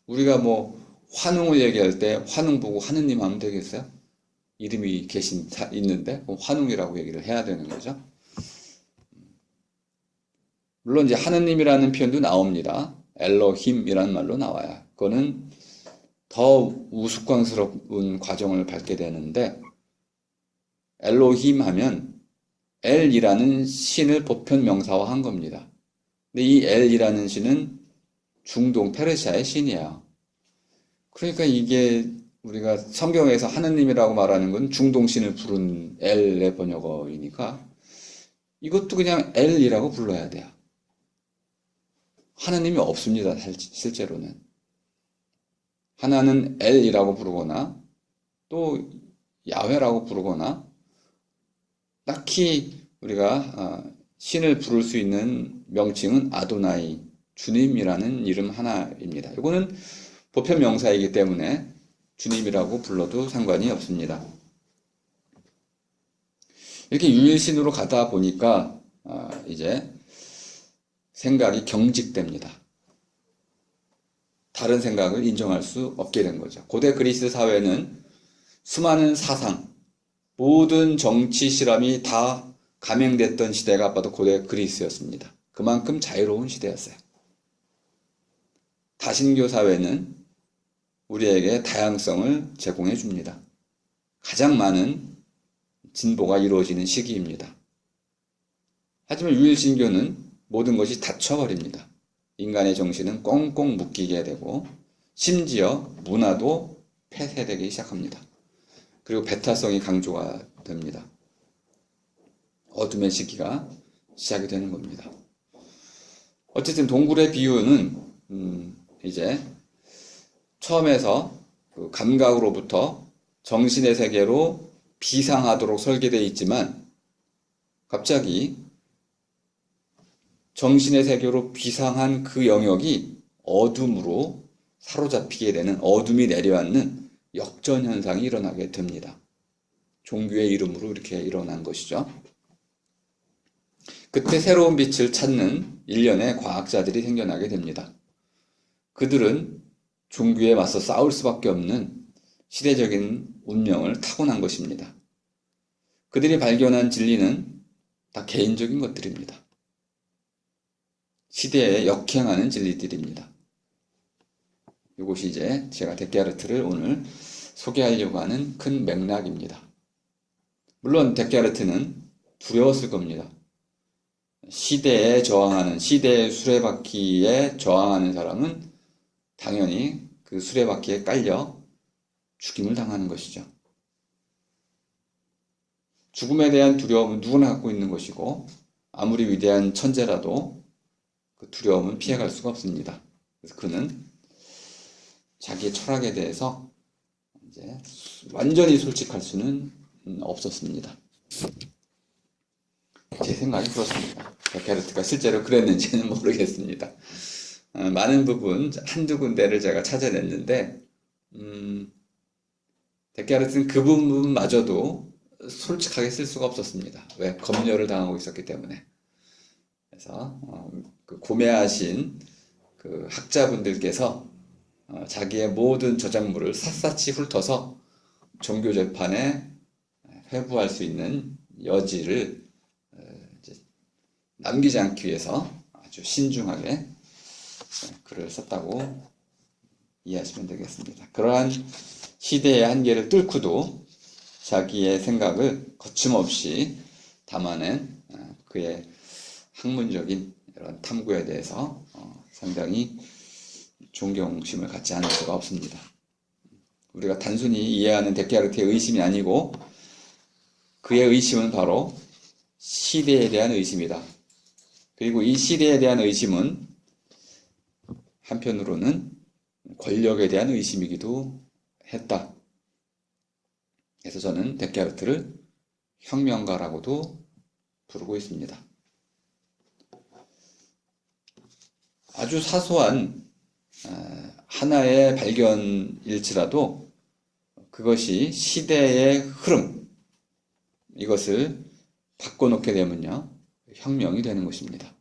우리가 뭐 환웅을 얘기할 때 환웅 보고 하느님 하면 되겠어요? 이름이 있는데 환웅이라고 얘기를 해야 되는 거죠. 물론 이제 하느님이라는 표현도 나옵니다. 엘로힘이라는 말로 나와요. 그거는 더 우스꽝스러운 과정을 밟게 되는데 엘로힘 하면 엘이라는 신을 보편 명사화한 겁니다. 근데 이 엘이라는 신은 중동 페르시아의 신이에요. 그러니까 이게 우리가 성경에서 하느님이라고 말하는 건 중동신을 부른 엘의 번역어이니까 이것도 그냥 엘이라고 불러야 돼요. 하느님이 없습니다. 실제로는. 하나는 엘이라고 부르거나 또 야훼라고 부르거나 딱히 우리가 신을 부를 수 있는 명칭은 아도나이, 주님이라는 이름 하나입니다. 이거는 보편 명사이기 때문에 주님이라고 불러도 상관이 없습니다. 이렇게 유일신으로 가다 보니까 이제 생각이 경직됩니다. 다른 생각을 인정할 수 없게 된 거죠. 고대 그리스 사회는 수많은 사상, 모든 정치 실험이 다 감행됐던 시대가 바로 고대 그리스였습니다. 그만큼 자유로운 시대였어요. 다신교 사회는 우리에게 다양성을 제공해 줍니다. 가장 많은 진보가 이루어지는 시기입니다. 하지만 유일신교는 모든 것이 닫혀버립니다. 인간의 정신은 꽁꽁 묶이게 되고 심지어 문화도 폐쇄되기 시작합니다. 그리고 배타성이 강조가 됩니다. 어둠의 시기가 시작이 되는 겁니다. 어쨌든 동굴의 비유는 이제 처음에서 그 감각으로부터 정신의 세계로 비상하도록 설계되어 있지만 갑자기 정신의 세계로 비상한 그 영역이 어둠으로 사로잡히게 되는, 어둠이 내려앉는 역전현상이 일어나게 됩니다. 종교의 이름으로 이렇게 일어난 것이죠. 그때 새로운 빛을 찾는 일련의 과학자들이 생겨나게 됩니다. 그들은 종교에 맞서 싸울 수밖에 없는 시대적인 운명을 타고난 것입니다. 그들이 발견한 진리는 다 개인적인 것들입니다. 시대에 역행하는 진리들입니다. 이것이 이제 제가 데카르트를 오늘 소개하려고 하는 큰 맥락입니다. 물론 데카르트는 두려웠을 겁니다. 시대에 저항하는, 시대의 수레바퀴에 저항하는 사람은 당연히 그 수레바퀴에 깔려 죽임을 당하는 것이죠. 죽음에 대한 두려움은 누구나 갖고 있는 것이고 아무리 위대한 천재라도 그 두려움은 피해갈 수가 없습니다. 그래서 그는 자기의 철학에 대해서 이제 완전히 솔직할 수는 없었습니다. 제 생각이 그렇습니다. 데카르트가 실제로 그랬는지는 모르겠습니다. 많은 부분, 한두 군데를 제가 찾아냈는데 데카르트는 그 부분마저도 솔직하게 쓸 수가 없었습니다. 왜? 검열을 당하고 있었기 때문에. 그래서 그 고매하신 그 학자분들께서 자기의 모든 저작물을 샅샅이 훑어서 종교 재판에 회부할 수 있는 여지를 남기지 않기 위해서 아주 신중하게 글을 썼다고 이해하시면 되겠습니다. 그러한 시대의 한계를 뚫고도 자기의 생각을 거침없이 담아낸 그의 학문적인 이런 탐구에 대해서 상당히 존경심을 갖지 않을 수가 없습니다. 우리가 단순히 이해하는 데카르트의 의심이 아니고 그의 의심은 바로 시대에 대한 의심이다. 그리고 이 시대에 대한 의심은 한편으로는 권력에 대한 의심이기도 했다. 그래서 저는 데카르트를 혁명가라고도 부르고 있습니다. 아주 사소한 하나의 발견일지라도 그것이 시대의 흐름, 이것을 바꿔놓게 되면요, 혁명이 되는 것입니다.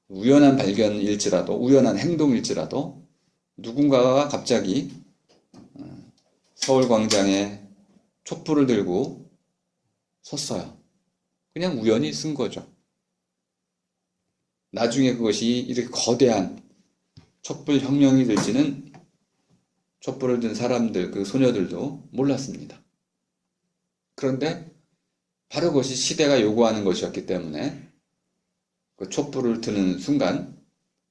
우연한 발견일지라도, 우연한 행동일지라도 누군가가 갑자기 서울광장에 촛불을 들고 섰어요. 그냥 우연히 쓴 거죠. 나중에 그것이 이렇게 거대한 촛불 혁명이 될지는 촛불을 든 사람들, 그 소녀들도 몰랐습니다. 그런데 바로 그것이 시대가 요구하는 것이었기 때문에 그 촛불을 드는 순간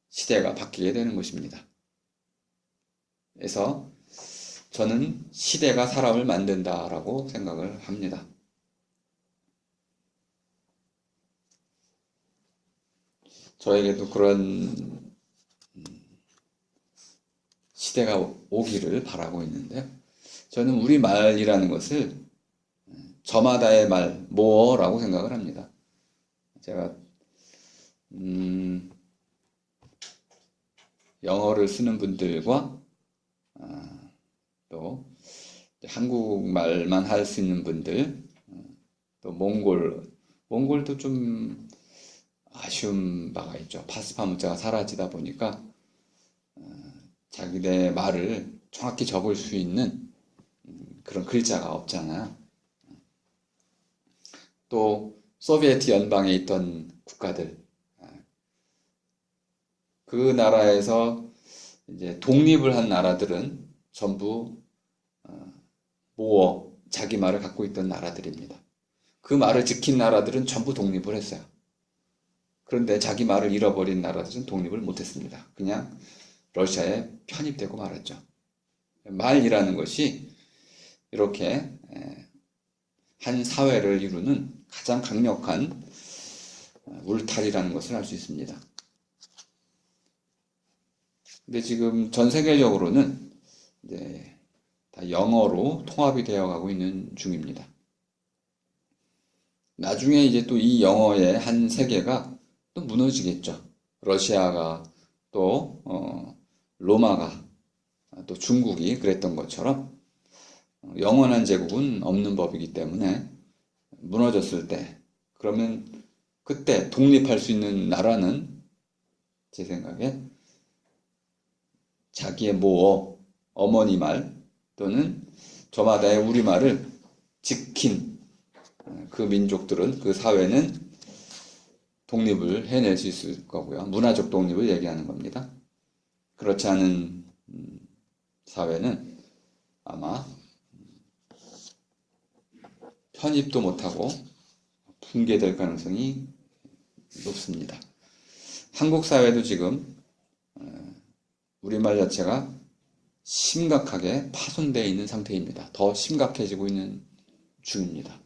시대가 바뀌게 되는 것입니다. 그래서 저는 시대가 사람을 만든다라고 생각을 합니다. 저에게도 그런 시대가 오기를 바라고 있는데, 저는 우리말이라는 것을 저마다의 말, 뭐라고 생각을 합니다. 제가 영어를 쓰는 분들과 또 한국말만 할 수 있는 분들, 또 몽골도 좀 아쉬운 바가 있죠. 파스파 문자가 사라지다 보니까 자기네 말을 정확히 적을 수 있는 그런 글자가 없잖아요. 또 소비에트 연방에 있던 국가들, 그 나라에서 이제 독립을 한 나라들은 전부 모어, 자기 말을 갖고 있던 나라들입니다. 그 말을 지킨 나라들은 전부 독립을 했어요. 그런데 자기 말을 잃어버린 나라들은 독립을 못했습니다. 그냥 러시아에 편입되고 말았죠. 말이라는 것이 이렇게 한 사회를 이루는 가장 강력한 울타리라는 것을 알 수 있습니다. 근데 지금 전 세계적으로는 이제 다 영어로 통합이 되어 가고 있는 중입니다. 나중에 이제 또 이 영어의 한 세계가 또 무너지겠죠. 러시아가 또 로마가 또 중국이 그랬던 것처럼 영원한 제국은 없는 법이기 때문에 무너졌을 때, 그러면 그때 독립할 수 있는 나라는 제 생각에 자기의 모어, 어머니 말 또는 저마다의 우리말을 지킨 그 민족들은, 그 사회는 독립을 해낼 수 있을 거고요. 문화적 독립을 얘기하는 겁니다. 그렇지 않은 사회는 아마 편입도 못하고 붕괴될 가능성이 높습니다. 한국 사회도 지금 우리말 자체가 심각하게 파손되어 있는 상태입니다. 더 심각해지고 있는 중입니다.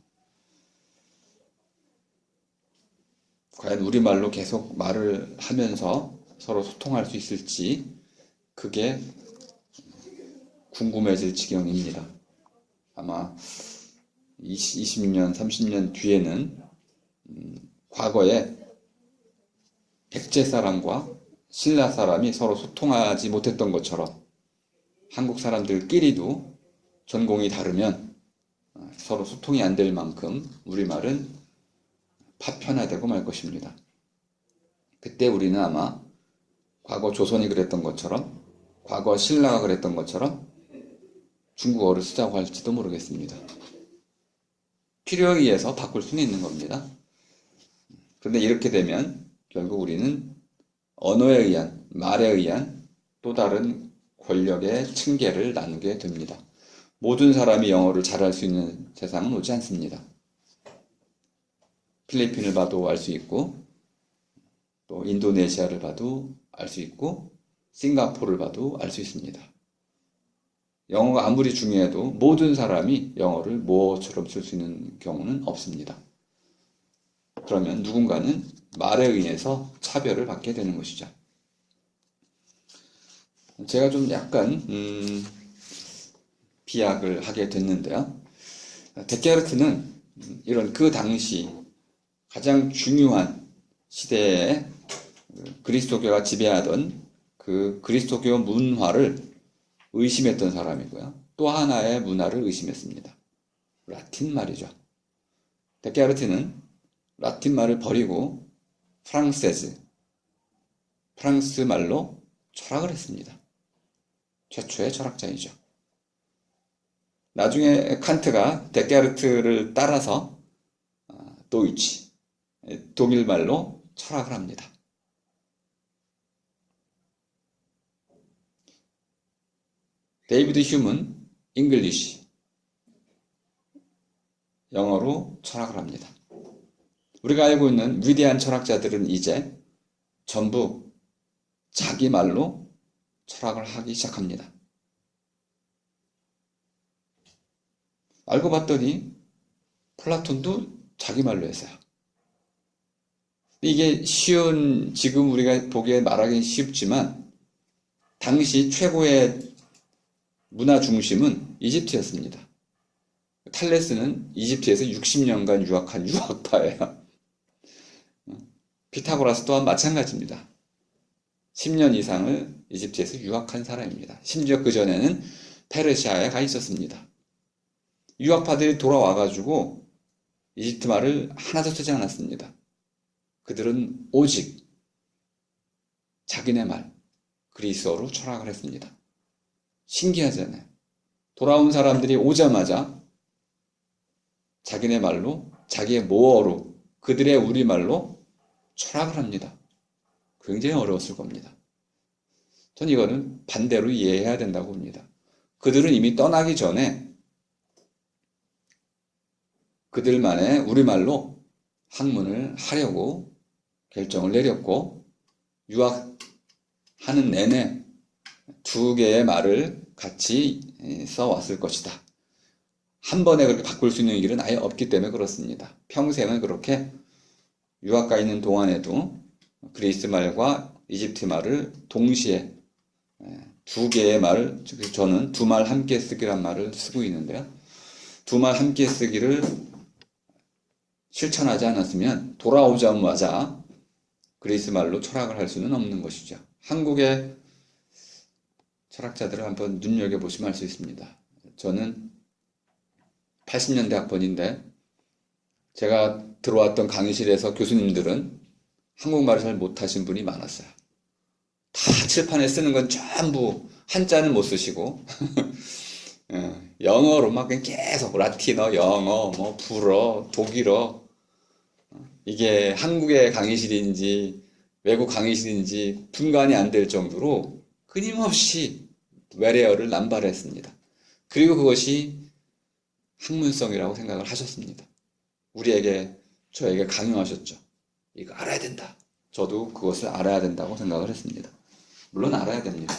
과연 우리말로 계속 말을 하면서 서로 소통할 수 있을지, 그게 궁금해질 지경입니다. 아마 20년, 30년 뒤에는 과거에 백제 사람과 신라 사람이 서로 소통하지 못했던 것처럼 한국 사람들끼리도 전공이 다르면 서로 소통이 안 될 만큼 우리말은 파편화되고 말 것입니다. 그때 우리는 아마 과거 조선이 그랬던 것처럼, 과거 신라가 그랬던 것처럼 중국어를 쓰자고 할지도 모르겠습니다. 필요에 의해서 바꿀 수는 있는 겁니다. 그런데 이렇게 되면 결국 우리는 언어에 의한, 말에 의한 또 다른 권력의 층계를 나누게 됩니다. 모든 사람이 영어를 잘할 수 있는 세상은 오지 않습니다. 필리핀을 봐도 알 수 있고, 또 인도네시아를 봐도 알 수 있고, 싱가포르를 봐도 알 수 있습니다. 영어가 아무리 중요해도 모든 사람이 영어를 모어처럼 쓸 수 있는 경우는 없습니다. 그러면 누군가는 말에 의해서 차별을 받게 되는 것이죠. 제가 좀 약간 비약을 하게 됐는데요. 데카르트는 이런 그 당시 가장 중요한 시대에 그리스도교가 지배하던 그 그리스도교 문화를 의심했던 사람이고요. 또 하나의 문화를 의심했습니다. 라틴 말이죠. 데카르트는 라틴 말을 버리고 프랑스 말로 철학을 했습니다. 최초의 철학자이죠. 나중에 칸트가 데카르트를 따라서 도이치, 독일 말로 철학을 합니다. 데이비드 휴먼, 잉글리시, 영어로 철학을 합니다. 우리가 알고 있는 위대한 철학자들은 이제 전부 자기 말로 철학을 하기 시작합니다. 알고 봤더니 플라톤도 자기 말로 했어요. 이게 지금 우리가 보기에 말하기는 쉽지만 당시 최고의 문화 중심은 이집트였습니다. 탈레스는 이집트에서 60년간 유학한 유학파예요. 피타고라스 또한 마찬가지입니다. 10년 이상을 이집트에서 유학한 사람입니다. 심지어 그전에는 페르시아에 가 있었습니다. 유학파들이 돌아와가지고 이집트 말을 하나도 쓰지 않았습니다. 그들은 오직 자기네 말, 그리스어로 철학을 했습니다. 신기하잖아요. 돌아온 사람들이 오자마자 자기네 말로, 자기의 모어로, 그들의 우리말로 철학을 합니다. 굉장히 어려웠을 겁니다. 전 이거는 반대로 이해해야 된다고 봅니다. 그들은 이미 떠나기 전에 그들만의 우리말로 학문을 하려고 결정을 내렸고, 유학하는 내내 두 개의 말을 같이 써왔을 것이다. 한 번에 그렇게 바꿀 수 있는 일은 아예 없기 때문에 그렇습니다. 평생은 그렇게 유학 가 있는 동안에도 그리스 말과 이집트 말을 동시에 두 개의 말을, 저는 두 말 함께 쓰기란 말을 쓰고 있는데요. 두 말 함께 쓰기를 실천하지 않았으면 돌아오자마자 그리스 말로 철학을 할 수는 없는 것이죠. 한국의 철학자들을 한번 눈여겨보시면 알 수 있습니다. 저는 80년대 학번인데 제가 들어왔던 강의실에서 교수님들은 한국말을 잘 못하신 분이 많았어요. 다 칠판에 쓰는 건 전부 한자는 못 쓰시고 영어로 막 계속 라틴어, 영어, 뭐 불어, 독일어, 이게 한국의 강의실인지 외국 강의실인지 분간이 안 될 정도로 끊임없이 외래어를 남발했습니다. 그리고 그것이 학문성이라고 생각을 하셨습니다. 저에게 강요하셨죠. 이거 알아야 된다. 저도 그것을 알아야 된다고 생각을 했습니다. 물론 알아야 됩니다.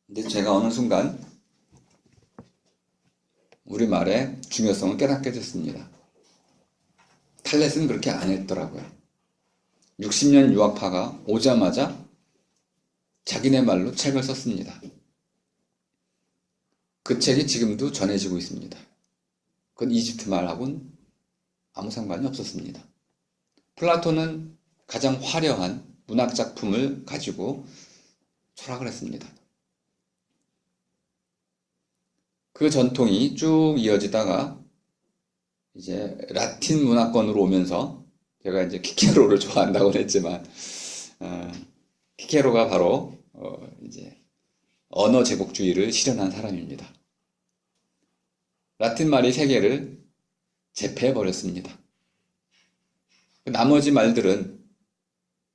근데 제가 어느 순간 우리말의 중요성을 깨닫게 됐습니다. 탈렛은 그렇게 안 했더라고요. 60년 유학파가 오자마자 자기네 말로 책을 썼습니다. 그 책이 지금도 전해지고 있습니다. 그건 이집트 말하고는 아무 상관이 없었습니다. 플라톤은 가장 화려한 문학 작품을 가지고 철학을 했습니다. 그 전통이 쭉 이어지다가 이제 라틴 문화권으로 오면서, 제가 이제 키케로를 좋아한다고 했지만 키케로가 바로 이제 언어 제국주의를 실현한 사람입니다. 라틴 말이 세계를 제패해 버렸습니다. 나머지 말들은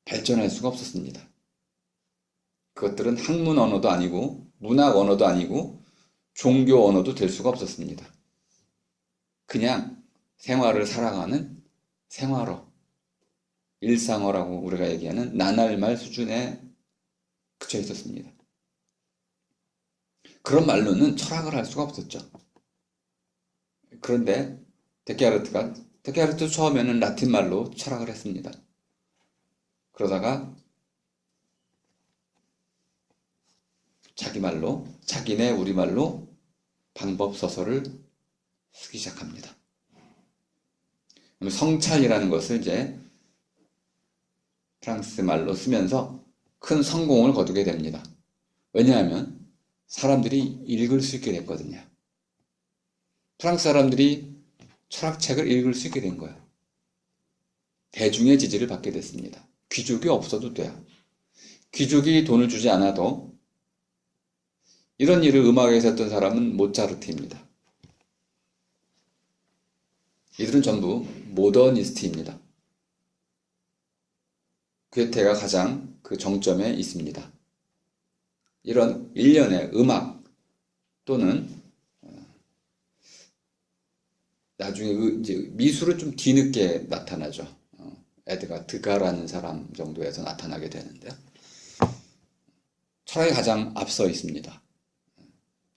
발전할 수가 없었습니다. 그것들은 학문 언어도 아니고 문학 언어도 아니고 종교 언어도 될 수가 없었습니다. 그냥 생활을 살아가는 생활어, 일상어라고 우리가 얘기하는 나날말 수준에 그쳐 있었습니다. 그런 말로는 철학을 할 수가 없었죠. 그런데 데카르트 처음에는 라틴 말로 철학을 했습니다. 그러다가 자기 말로, 자기네 우리말로 방법서설을 쓰기 시작합니다. 성찰이라는 것을 이제 프랑스 말로 쓰면서 큰 성공을 거두게 됩니다. 왜냐하면 사람들이 읽을 수 있게 됐거든요. 프랑스 사람들이 철학책을 읽을 수 있게 된 거예요. 대중의 지지를 받게 됐습니다. 귀족이 없어도 돼요. 귀족이 돈을 주지 않아도 이런 일을 음악에서 했던 사람은 모차르트입니다. 이들은 전부 모더니스트입니다. 괴테가 가장 그 정점에 있습니다. 이런 일련의 음악 또는 나중에 이제 미술은 좀 뒤늦게 나타나죠. 에드가 드가라는 사람 정도에서 나타나게 되는데요. 철학이 가장 앞서 있습니다.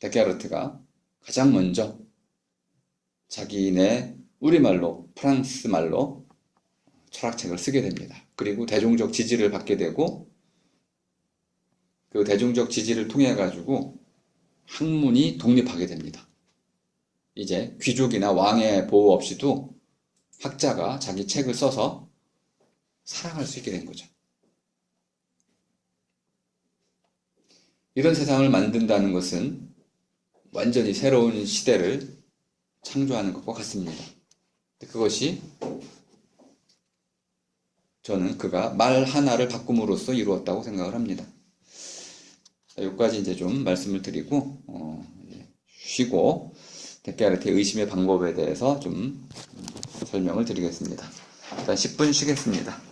데카르트가 가장 먼저 자기네 우리말로, 프랑스 말로 철학책을 쓰게 됩니다. 그리고 대중적 지지를 받게 되고, 그 대중적 지지를 통해 가지고 학문이 독립하게 됩니다. 이제 귀족이나 왕의 보호 없이도 학자가 자기 책을 써서 사랑할 수 있게 된 거죠. 이런 세상을 만든다는 것은 완전히 새로운 시대를 창조하는 것과 같습니다. 그것이 저는 그가 말 하나를 바꿈으로써 이루었다고 생각을 합니다. 여기까지 이제 좀 말씀을 드리고 쉬고 데카르트의 의심의 방법에 대해서 좀 설명을 드리겠습니다. 일단 10분 쉬겠습니다.